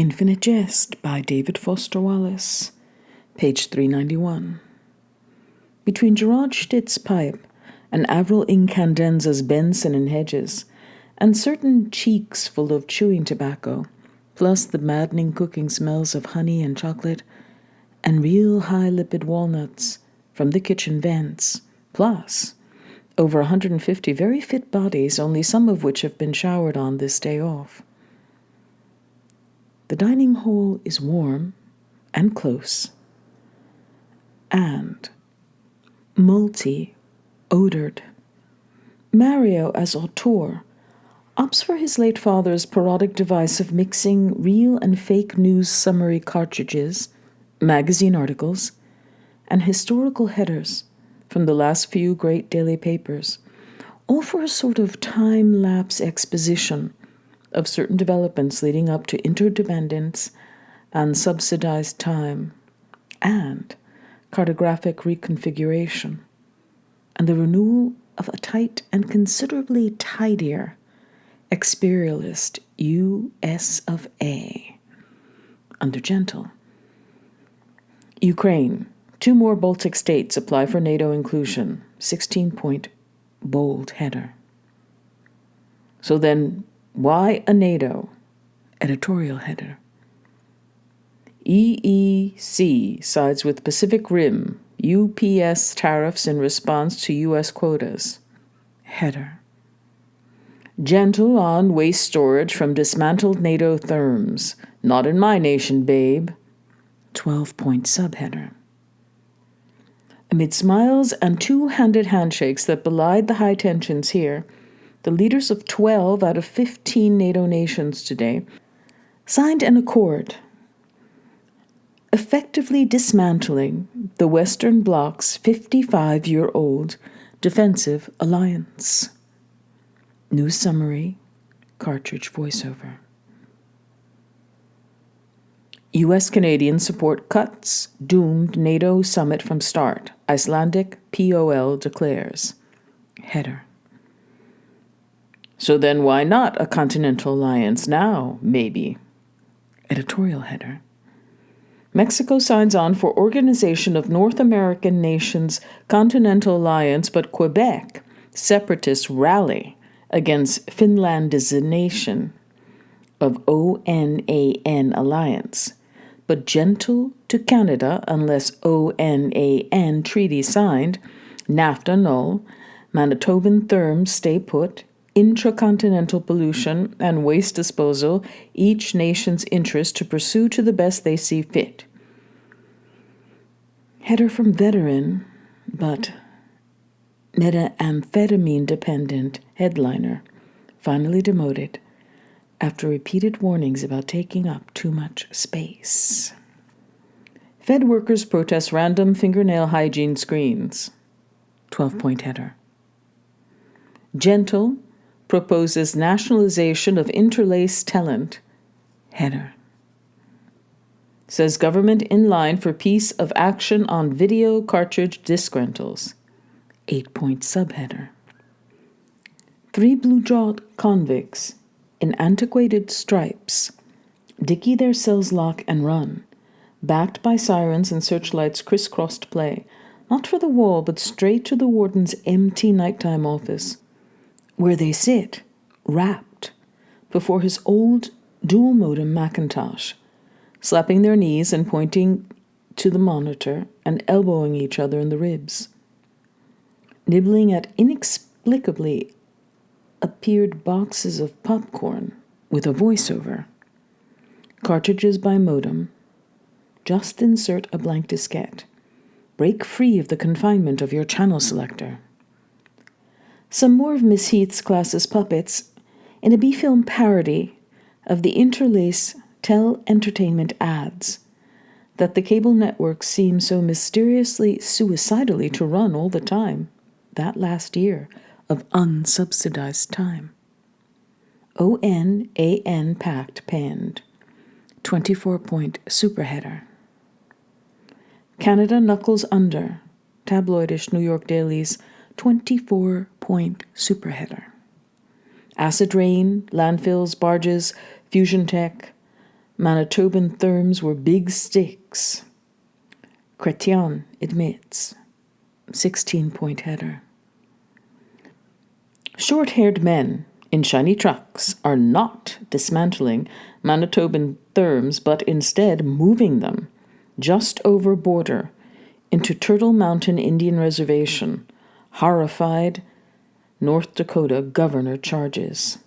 Infinite Jest by David Foster Wallace, page 391. Between Gerard Stitt's pipe and Avril Incandenza's Benson and Hedges, and certain cheeks full of chewing tobacco, plus the maddening cooking smells of honey and chocolate, and real high-lipid walnuts from the kitchen vents, plus over 150 very fit bodies, only some of which have been showered on this day off. The dining hall is warm and close and multi-odored. Mario, as auteur, opts for his late father's parodic device of mixing real and fake news summary cartridges, magazine articles, and historical headers from the last few great daily papers, all for a sort of time-lapse exposition of certain developments leading up to interdependence and subsidized time, and cartographic reconfiguration, and the renewal of a tight and considerably tidier experialist U.S. of A. under Gentle. Ukraine. 2 more Baltic states apply for NATO inclusion. 16-point bold header. So then, why a NATO? Editorial header. EEC sides with Pacific Rim. UPS tariffs in response to U.S. quotas. Header. Gentle on waste storage from dismantled NATO therms. Not in my nation, babe. 12-point subheader. Amid smiles and 2-handed handshakes that belied the high tensions here, the leaders of 12 out of 15 NATO nations today signed an accord effectively dismantling the Western Bloc's 55-year-old defensive alliance. News summary, cartridge voiceover. U.S. Canadians support cuts, doomed NATO summit from start. Icelandic POL declares. Header. So then why not a continental alliance now, maybe? Editorial header. Mexico signs on for organization of North American nations' continental alliance, but Quebec separatists rally against Finlandization of ONAN alliance, but gentle to Canada unless ONAN treaty signed, NAFTA null, Manitoban therms stay put, intracontinental pollution and waste disposal, each nation's interest to pursue to the best they see fit. Header from veteran, but methamphetamine-dependent headliner, finally demoted after repeated warnings about taking up too much space. Fed workers protest random fingernail hygiene screens. 12-point header. Gentle proposes nationalization of interlaced talent. Header. Says government in line for piece of action on video cartridge disc rentals. 8-point subheader. 3 blue-jawed convicts in antiquated stripes dicky their cells lock and run, backed by sirens and searchlights crisscrossed play, not for the wall but straight to the warden's empty nighttime office, where they sit, wrapped, before his old dual-modem Macintosh, slapping their knees and pointing to the monitor and elbowing each other in the ribs, nibbling at inexplicably appeared boxes of popcorn with a voiceover. Cartridges by modem. Just insert a blank diskette. Break free of the confinement of your channel selector. Some more of Miss Heath's class's puppets in a B-film parody of the interlace tell-entertainment ads that the cable networks seem so mysteriously, suicidally to run all the time, that last year of unsubsidized time. ONAN pact penned. 24-point superheader. Canada knuckles under. Tabloidish New York Daily's 24-point superheader. Acid rain, landfills, barges, fusion tech, Manitoban therms were big sticks. Chrétien admits. 16-point header. Short-haired men in shiny trucks are not dismantling Manitoban therms, but instead moving them just over border into Turtle Mountain Indian Reservation. Horrified North Dakota governor charges.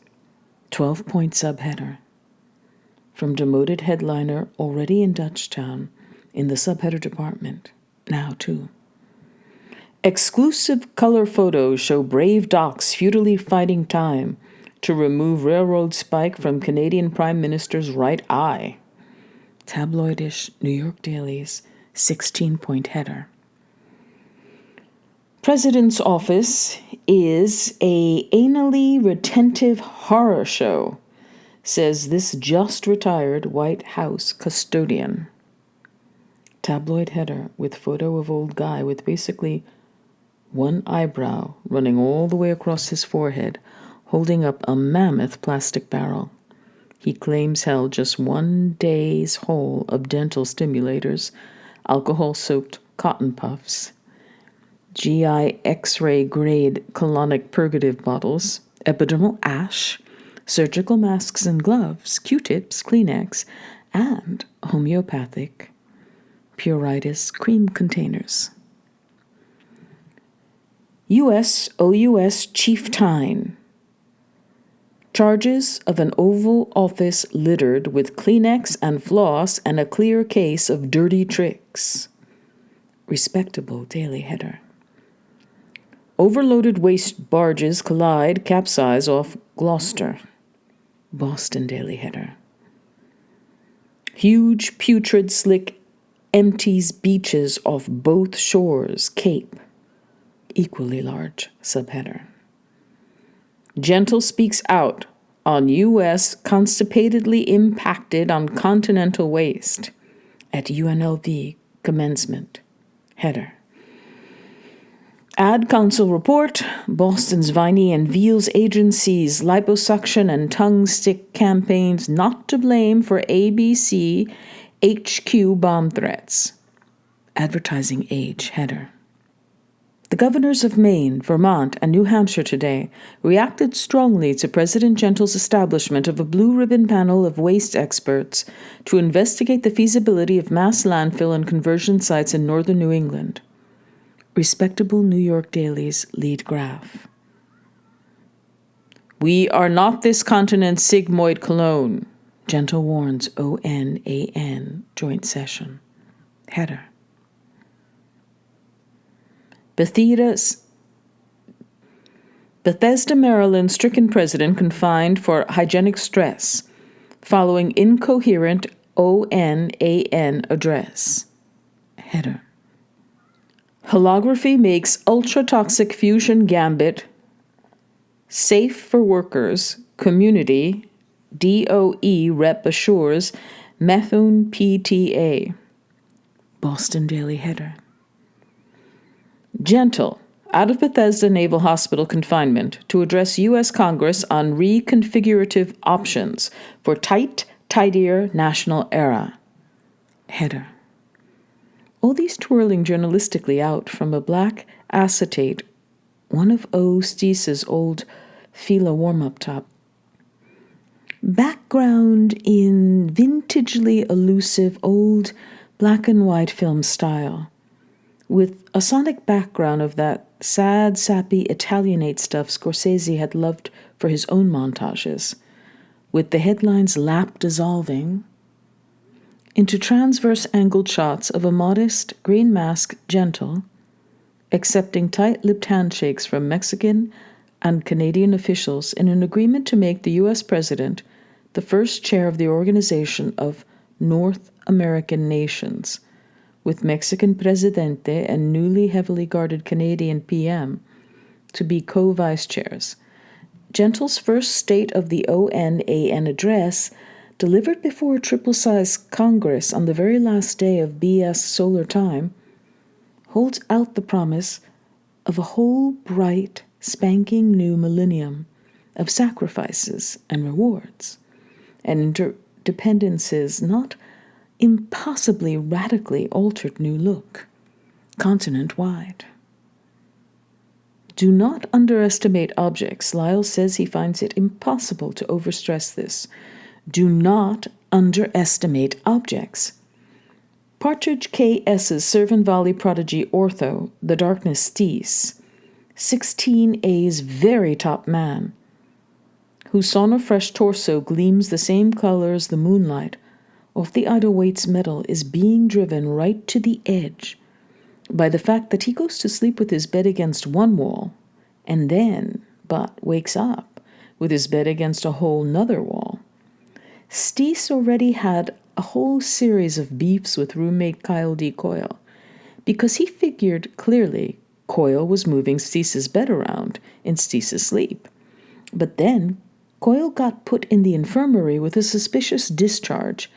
12-point subheader. From demoted headliner already in Dutchtown in the subheader department. Now, too. Exclusive color photos show brave docs futilely fighting time to remove railroad spike from Canadian Prime Minister's right eye. Tabloidish New York dailies, 16-point header. President's office is a anally retentive horror show, says this just retired White House custodian. Tabloid header with photo of old guy with basically one eyebrow running all the way across his forehead, holding up a mammoth plastic barrel. He claims held just 1 day's haul of dental stimulators, alcohol-soaked cotton puffs, GI X-ray grade colonic purgative bottles, epidermal ash, surgical masks and gloves, Q-tips, Kleenex, and homeopathic Puritis cream containers. U.S. OUS Chieftain. Charges of an Oval Office littered with Kleenex and floss and a clear case of dirty tricks. Respectable daily header. Overloaded waste barges collide, capsize off Gloucester. Boston daily header. Huge putrid slick empties beaches off both shores, Cape. Equally large subheader. Gentle speaks out on U.S. constipatedly impacted on continental waste at UNLV commencement. Header. Ad Council report, Boston's Viney and Veals agencies' liposuction and tongue stick campaigns not to blame for ABC HQ bomb threats. Advertising age header. The governors of Maine, Vermont, and New Hampshire today reacted strongly to President Gentle's establishment of a blue ribbon panel of waste experts to investigate the feasibility of mass landfill and conversion sites in northern New England. Respectable New York dailies lead graph. We are not this continent's sigmoid cologne, Gentle warns ONAN joint session. Header. Bethesda, Maryland stricken president confined for hygienic stress following incoherent ONAN address. Header. Holography makes ultra-toxic fusion gambit safe for workers. Community DOE rep assures methone PTA. Boston Daily header. Gentle, out of Bethesda Naval Hospital confinement to address U.S. Congress on reconfigurative options for tight, tidier national era. Header. All these twirling journalistically out from a black acetate, one of O. Steese's old Fila warm-up top. Background in vintagely elusive old black and white film style, with a sonic background of that sad, sappy Italianate stuff Scorsese had loved for his own montages, with the headlines lap dissolving into transverse angled shots of a modest, green mask Gentle, accepting tight-lipped handshakes from Mexican and Canadian officials in an agreement to make the U.S. president the first chair of the Organization of North American Nations, with Mexican Presidente and newly heavily guarded Canadian PM to be co-vice chairs. Gentle's first State of the ONAN address, delivered before a triple-sized Congress on the very last day of BS solar time, holds out the promise of a whole bright, spanking new millennium of sacrifices and rewards, and dependencies, not impossibly radically altered new look, continent-wide. Do not underestimate objects. Lyle says he finds it impossible to overstress this. Do not underestimate objects. Partridge K.S.'s Servant Valley prodigy ortho, The Darkness Steece, 16A's very top man, whose sauna fresh torso gleams the same color as the moonlight off the Ida Waite's medal, is being driven right to the edge by the fact that he goes to sleep with his bed against one wall and then, wakes up with his bed against a whole nother wall. Steece already had a whole series of beefs with roommate Kyle D. Coyle because he figured clearly Coyle was moving Steece's bed around in Steece's sleep. But then Coyle got put in the infirmary with a suspicious discharge,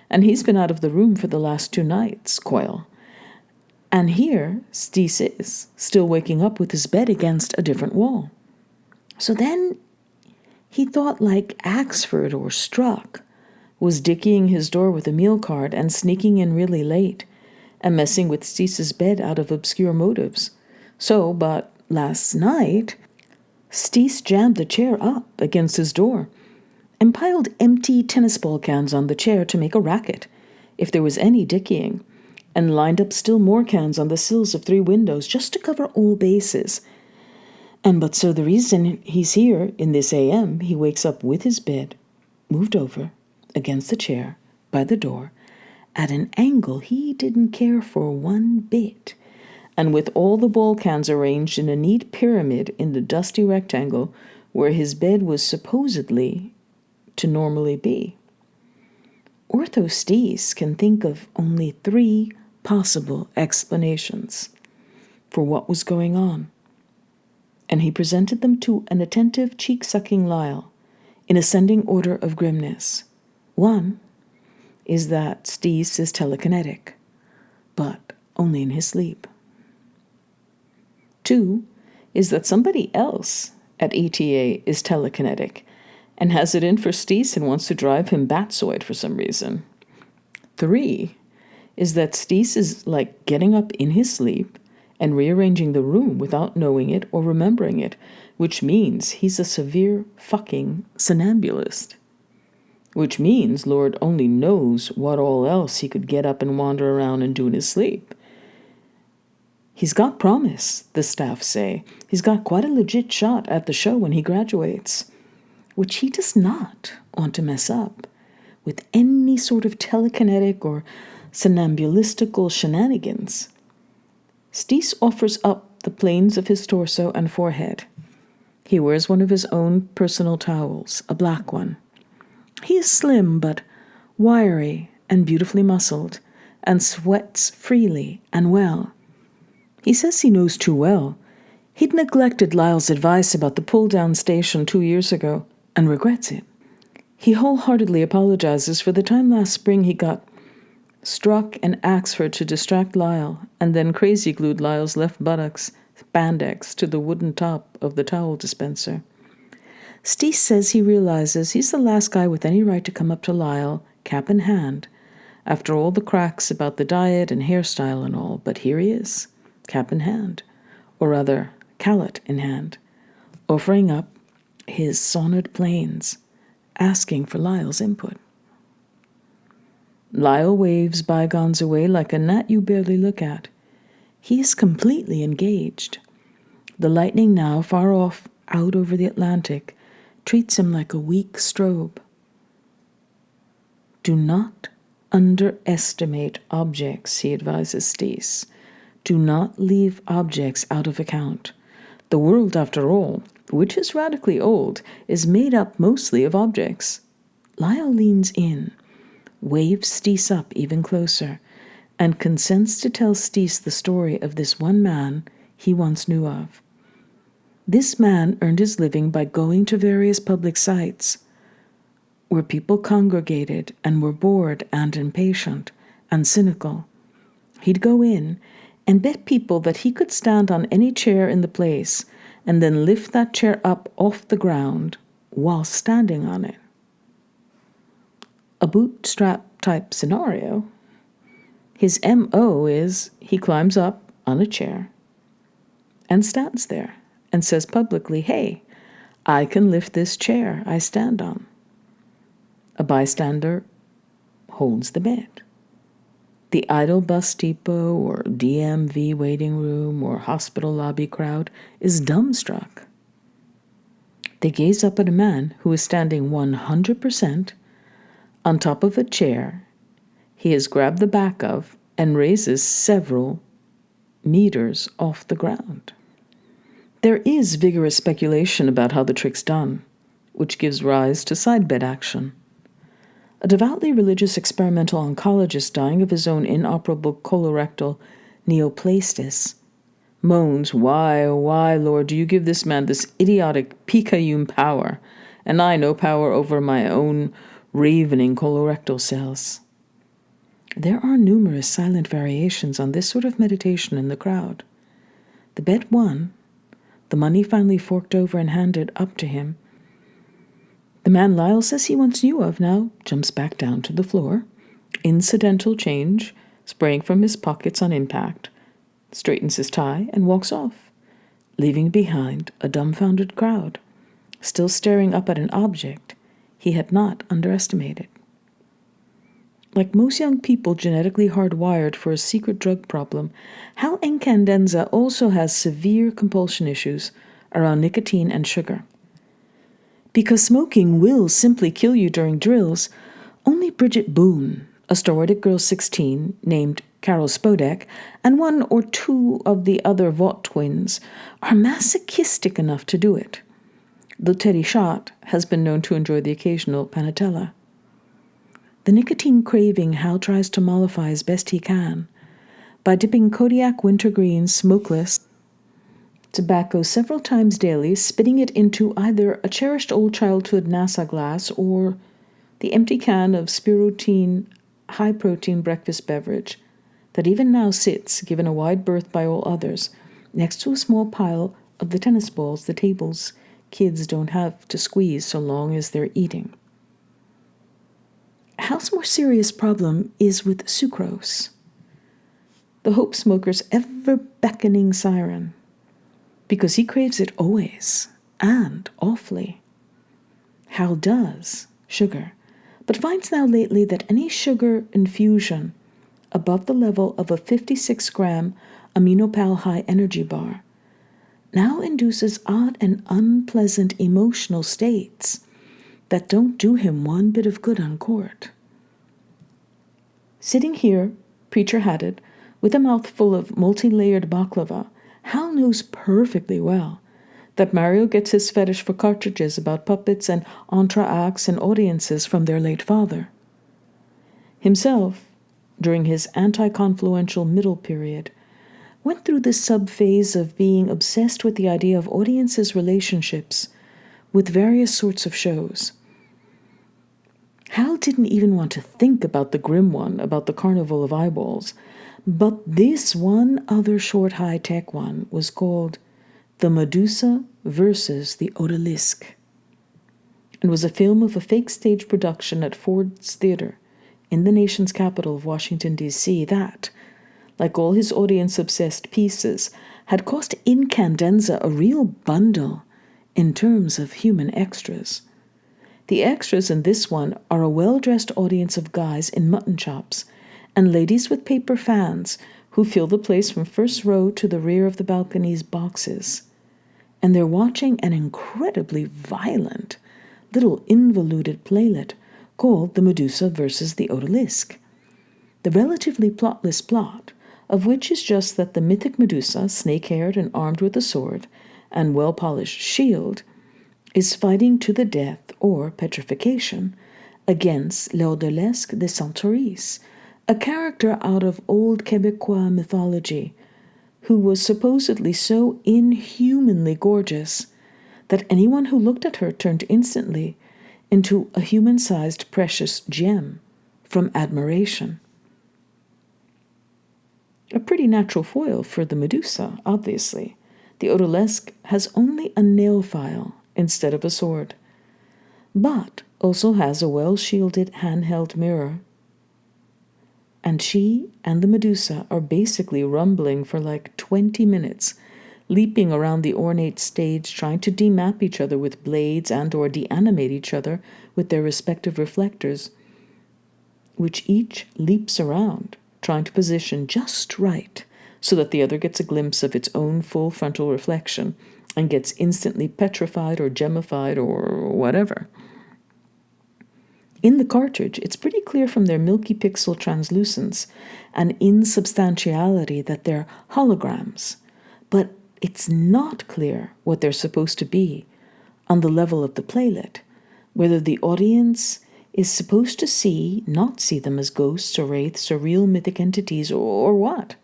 and he's been out of the room for the last 2 nights, Coyle. And here Steece is, still waking up with his bed against a different wall. So then he thought like Axford or Struck was dickeying his door with a meal card and sneaking in really late and messing with Steece's bed out of obscure motives. But last night, Steece jammed the chair up against his door and piled empty tennis ball cans on the chair to make a racket, if there was any dickeying, and lined up still more cans on the sills of 3 windows just to cover all bases. So the reason he's here in this AM, he wakes up with his bed moved over against the chair by the door at an angle he didn't care for one bit, and with all the ball cans arranged in a neat pyramid in the dusty rectangle where his bed was supposedly to normally be. Ortho Steece can think of only 3 possible explanations for what was going on, and he presented them to an attentive, cheek-sucking Lyle in ascending order of grimness. 1 is that Steece is telekinetic, but only in his sleep. 2 is that somebody else at ETA is telekinetic and has it in for Steece and wants to drive him batsoid for some reason. 3 is that Steece is like getting up in his sleep and rearranging the room without knowing it or remembering it, which means he's a severe fucking somnambulist. Which means Lord only knows what all else he could get up and wander around and do in his sleep. He's got promise, the staff say. He's got quite a legit shot at the show when he graduates, which he does not want to mess up with any sort of telekinetic or somnambulistical shenanigans. Steece offers up the planes of his torso and forehead. He wears one of his own personal towels, a black one. He is slim but wiry and beautifully muscled, and sweats freely and well. He says he knows too well. He'd neglected Lyle's advice about the pull-down station 2 years ago and regrets it. He wholeheartedly apologizes for the time last spring he got Struck and Axford to distract Lyle and then crazy-glued Lyle's left buttocks, spandex, to the wooden top of the towel dispenser. Steece says he realizes he's the last guy with any right to come up to Lyle, cap in hand, after all the cracks about the diet and hairstyle and all, but here he is, cap in hand, or rather, callet in hand, offering up his sonnered planes, asking for Lyle's input. Lyle waves bygones away like a gnat you barely look at. He is completely engaged. The lightning now, far off out over the Atlantic, treats him like a weak strobe. Do not underestimate objects, he advises Steece. Do not leave objects out of account. The world, after all, which is radically old, is made up mostly of objects. Lyle leans in, waves Steece up even closer, and consents to tell Steece the story of this one man he once knew of. This man earned his living by going to various public sites where people congregated and were bored and impatient and cynical. He'd go in and bet people that he could stand on any chair in the place and then lift that chair up off the ground while standing on it. a bootstrap type scenario, his MO is he climbs up on a chair and stands there and says publicly, "Hey, I can lift this chair I stand on." A bystander holds the bed. The idle bus depot or DMV waiting room or hospital lobby crowd is dumbstruck. They gaze up at a man who is standing 100% on top of a chair he has grabbed the back of and raises several meters off the ground. There is vigorous speculation about how the trick's done, which gives rise to sidebed action. A devoutly religious experimental oncologist dying of his own inoperable colorectal neoplastis moans, "Why, oh why, Lord, do you give this man this idiotic Picayune power, and I no power over my own ravening colorectal cells?" There are numerous silent variations on this sort of meditation in the crowd. The bet won, the money finally forked over and handed up to him. The man Lyle says he once knew of now jumps back down to the floor, incidental change spraying from his pockets on impact, straightens his tie, and walks off, leaving behind a dumbfounded crowd, still staring up at an object he had not underestimated. Like most young people genetically hardwired for a secret drug problem, Hal Encandenza also has severe compulsion issues around nicotine and sugar. Because smoking will simply kill you during drills, only Bridget Boone, a steroidic girl 16 named Carol Spodek, and one or two of the other Vaught twins are masochistic enough to do it, though Teddy Schott has been known to enjoy the occasional panatella. The nicotine craving Hal tries to mollify as best he can by dipping Kodiak wintergreen smokeless tobacco several times daily, spitting it into either a cherished old childhood NASA glass or the empty can of Spirotine high-protein breakfast beverage that even now sits, given a wide berth by all others, next to a small pile of the tennis balls the tables kids don't have to squeeze so long as they're eating. Hal's more serious problem is with sucrose, the hope smoker's ever-beckoning siren, because he craves it always and awfully. Hal does sugar, but finds now lately that any sugar infusion above the level of a 56-gram AminoPal high energy bar now induces odd and unpleasant emotional states that don't do him one bit of good on court. Sitting here, preacher-hatted, with a mouthful of multi-layered baklava, Hal knows perfectly well that Mario gets his fetish for cartridges about puppets and entr'actes and audiences from their late father. Himself, during his anti-confluential middle period, went through this sub-phase of being obsessed with the idea of audiences' relationships with various sorts of shows. Hal didn't even want to think about the grim one about the Carnival of Eyeballs, but this one other short high-tech one was called The Medusa versus the Odalisque, and was a film of a fake stage production at Ford's Theater in the nation's capital of Washington, D.C. that, like all his audience-obsessed pieces, had cost Incandenza a real bundle in terms of human extras. The extras in this one are a well-dressed audience of guys in mutton chops and ladies with paper fans who fill the place from first row to the rear of the balcony's boxes. And they're watching an incredibly violent little involuted playlet called The Medusa versus the Odalisque. The relatively plotless plot of which is just that the mythic Medusa, snake-haired and armed with a sword and well-polished shield, is fighting to the death or petrification against l'Odalisque de Centaurus, a character out of old Quebecois mythology who was supposedly so inhumanly gorgeous that anyone who looked at her turned instantly into a human-sized precious gem from admiration. A pretty natural foil for the Medusa, obviously. The Odalisque has only a nail file instead of a sword. But also has a well-shielded handheld mirror. And she and the Medusa are basically rumbling for like 20 minutes, leaping around the ornate stage, trying to demap each other with blades and or deanimate each other with their respective reflectors, which each leaps around, trying to position just right so that the other gets a glimpse of its own full frontal reflection and gets instantly petrified or gemified or whatever. In the cartridge, it's pretty clear from their milky pixel translucence and insubstantiality that they're holograms, but it's not clear what they're supposed to be on the level of the playlet, whether the audience is supposed to not see them as ghosts or wraiths or real mythic entities or what.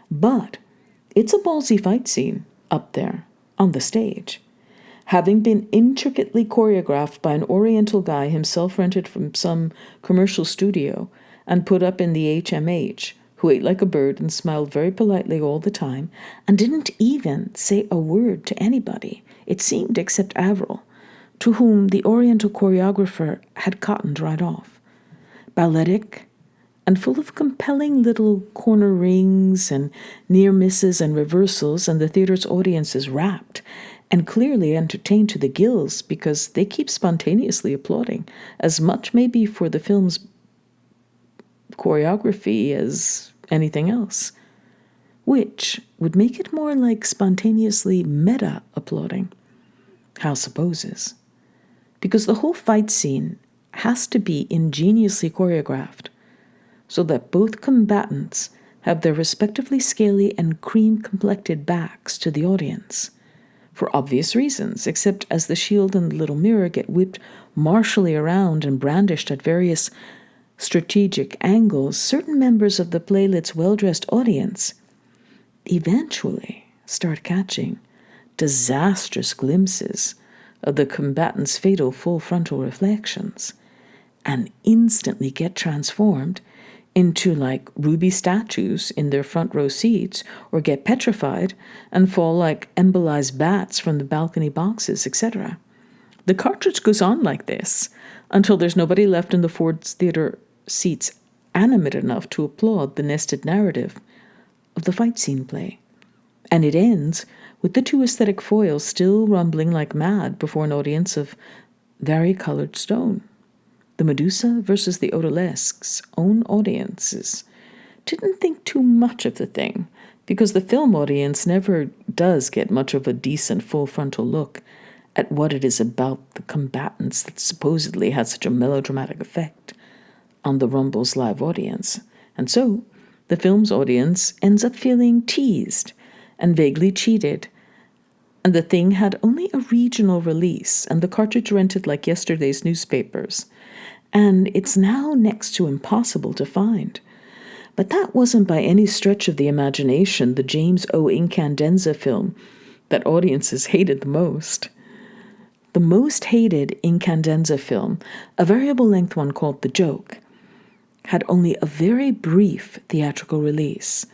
But it's a ballsy fight scene up there on the stage, having been intricately choreographed by an Oriental guy himself rented from some commercial studio and put up in the HMH, who ate like a bird and smiled very politely all the time and didn't even say a word to anybody, it seemed, except Avril, to whom the Oriental choreographer had cottoned right off. Balletic and full of compelling little corner rings and near misses and reversals, and the theater's audience is rapt and clearly entertained to the gills because they keep spontaneously applauding, as much maybe for the film's choreography as anything else, which would make it more like spontaneously meta applauding. House supposes. Because the whole fight scene has to be ingeniously choreographed so that both combatants have their respectively scaly and cream-complected backs to the audience, for obvious reasons, except as the shield and the little mirror get whipped martially around and brandished at various strategic angles, certain members of the playlet's well-dressed audience eventually start catching disastrous glimpses of the combatants' fatal full frontal reflections and instantly get transformed into like ruby statues in their front row seats, or get petrified and fall like embolized bats from the balcony boxes, etc. The cartridge goes on like this until there's nobody left in the Ford's theater seats animate enough to applaud the nested narrative of the fight scene play. And it ends with the two aesthetic foils still rumbling like mad before an audience of varicolored stone. The Medusa versus the Odalisque's own audiences didn't think too much of the thing, because the film audience never does get much of a decent full frontal look at what it is about the combatants that supposedly had such a melodramatic effect on the Rumble's live audience. And so, the film's audience ends up feeling teased and vaguely cheated. And the thing had only a regional release, and the cartridge rented like yesterday's newspapers. And it's now next to impossible to find. But that wasn't by any stretch of the imagination the James O. Incandenza film that audiences hated the most. The most hated Incandenza film, a variable-length one called The Joke, had only a very brief theatrical release,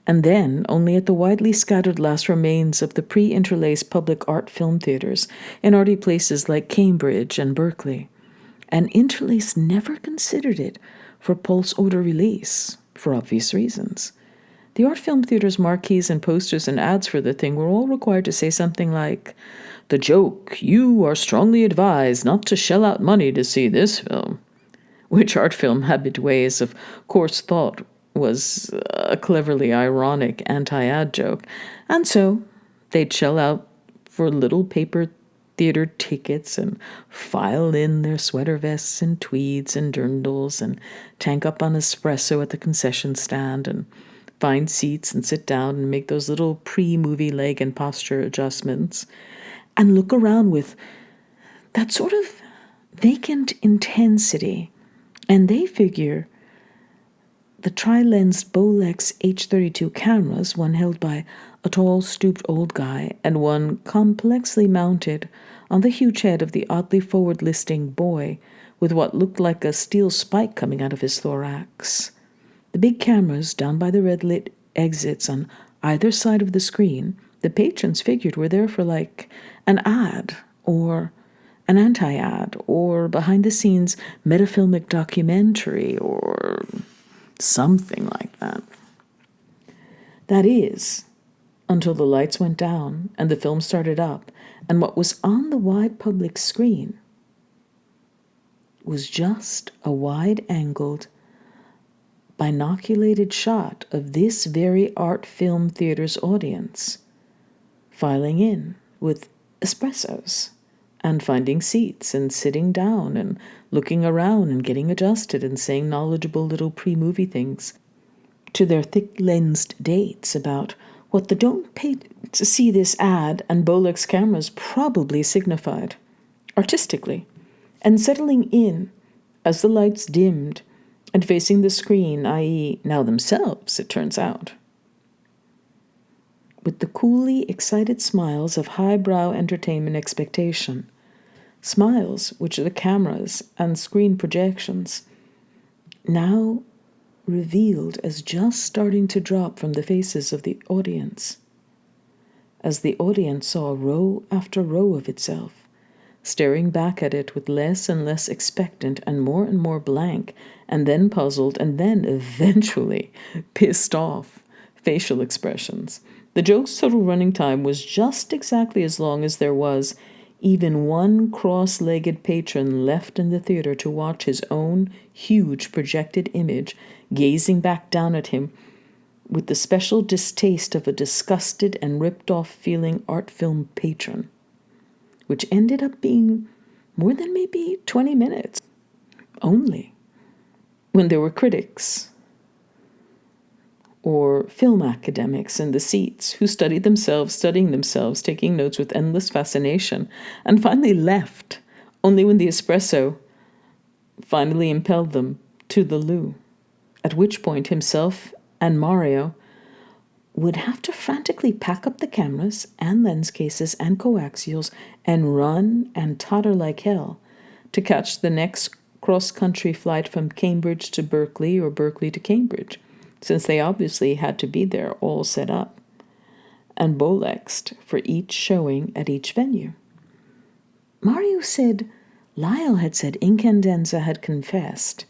and then only at the widely scattered last remains of the pre-interlaced public art film theaters in arty places like Cambridge and Berkeley. And Interlace never considered it for pulse order release, for obvious reasons. The art film theater's marquees and posters and ads for the thing were all required to say something like, "The Joke, you are strongly advised not to shell out money to see this film," which art film habitués of course thought was a cleverly ironic anti-ad joke, and so they'd shell out for little paper theater tickets and file in their sweater vests and tweeds and dirndls and tank up on espresso at the concession stand and find seats and sit down and make those little pre-movie leg and posture adjustments and look around with that sort of vacant intensity. And they figure the tri-lensed Bolex H32 cameras, one held by a tall, stooped old guy and one complexly mounted on the huge head of the oddly forward-listing boy with what looked like a steel spike coming out of his thorax. The big cameras down by the red-lit exits on either side of the screen, the patrons figured were there for like an ad or an anti-ad or behind-the-scenes metafilmic documentary or something like that. That is, until the lights went down and the film started up, and what was on the wide public screen was just a wide-angled, binoculated shot of this very art film theater's audience filing in with espressos and finding seats and sitting down and looking around and getting adjusted and saying knowledgeable little pre-movie things to their thick-lensed dates about what the don't pay to see this ad and Bolex cameras probably signified, artistically, and settling in as the lights dimmed and facing the screen, i.e., now themselves, it turns out. With the coolly excited smiles of highbrow entertainment expectation, smiles which the cameras and screen projections now revealed as just starting to drop from the faces of the audience, as the audience saw row after row of itself, staring back at it with less and less expectant and more blank, and then puzzled, and then eventually pissed off facial expressions. The joke's total running time was just exactly as long as there was even one cross-legged patron left in the theater to watch his own huge projected image gazing back down at him with the special distaste of a disgusted and ripped-off feeling art film patron, which ended up being more than maybe 20 minutes only, when there were critics or film academics in the seats who studying themselves, taking notes with endless fascination, and finally left only when the espresso finally impelled them to the loo, at which point himself and Mario would have to frantically pack up the cameras and lens cases and coaxials and run and totter like hell to catch the next cross-country flight from Cambridge to Berkeley or Berkeley to Cambridge, since they obviously had to be there all set up and Bolexed for each showing at each venue. Mario said Lyle had said Incandenza had confessed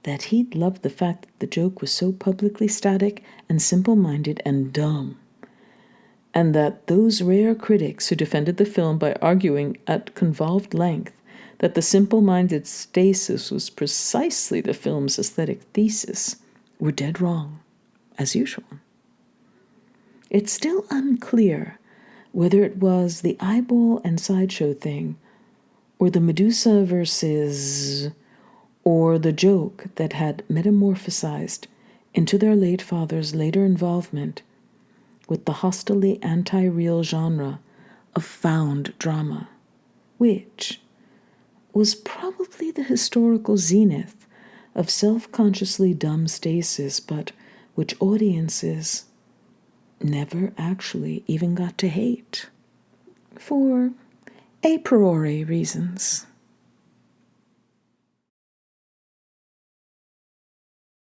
that he'd loved the fact that the joke was so publicly static and simple-minded and dumb, and that those rare critics who defended the film by arguing at convolved length that the simple-minded stasis was precisely the film's aesthetic thesis were dead wrong, as usual. It's still unclear whether it was the eyeball and sideshow thing, or the Medusa versus, or the joke that had metamorphosized into their late father's later involvement with the hostily anti-real genre of found drama, which was probably the historical zenith of self-consciously dumb stasis, but which audiences never actually even got to hate, for a priori reasons.